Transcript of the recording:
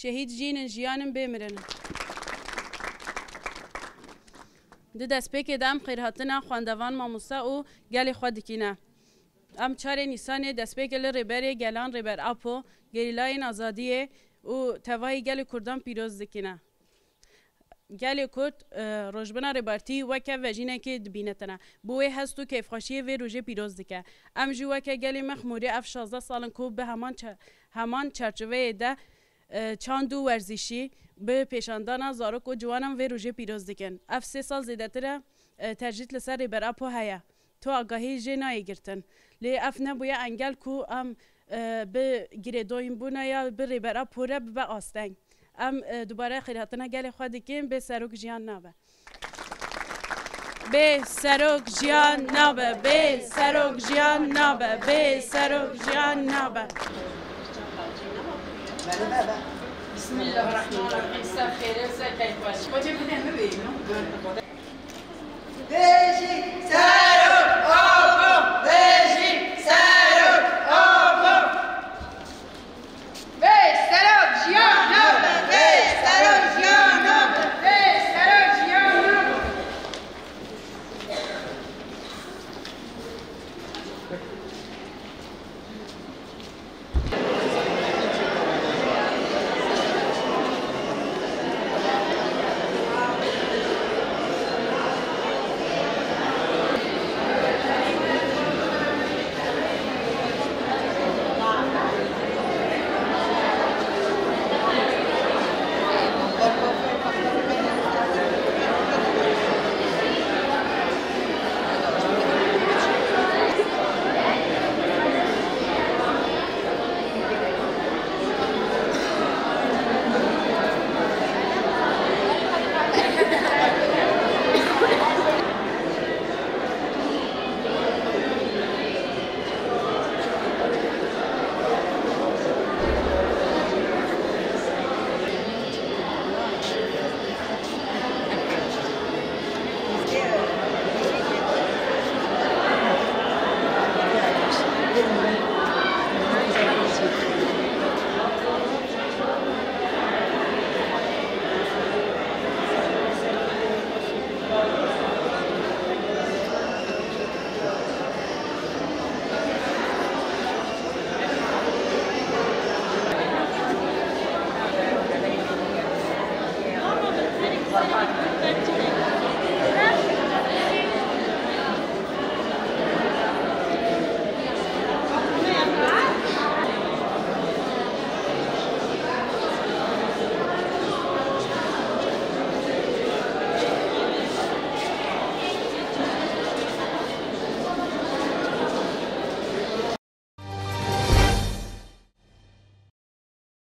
شهید جین جیانم بمرن ده دست پی که دم خیر هاتنا خواندوان ماموسا و گل خود کینه ام 4 نیسان دست پی گل ریبر گلان ریبر اپو گریلای آزادیه و توای گل کردان پیروز دکینه گل کرد روزبنا ریبارتی وکه وجینه که دبینتنه بوی هستو کیف خاشیه و روزه پیروز دکه ام جو وکه گل مخموری اف 16 سالن کو به همان چرچوه ده چاند و ورزشی به پیشاندان زارک و جوانم و روزه پیروز دکن اف 3 سال زیده تره ترجیت لسر ریبر اپو هیا تو آگاهی جنایی گرتن لی اف نبویا انگل کو ام به گریدوین بونا یا به ریبر اپو را به آستنگ ام دوباره خیراتنا گل خود کیم به سروک جیان نابه به سروک جیان نابه به سروک جیان نابه به سروک جیان نابه بسم الله الرحمن الرحیم سر خیره سر کیف باشه باشه بودیم ببینیم بشی سروک آقا بشی سروک آقا به سروک جیان نابه به سروک جیان نابه به سروک جیان نابه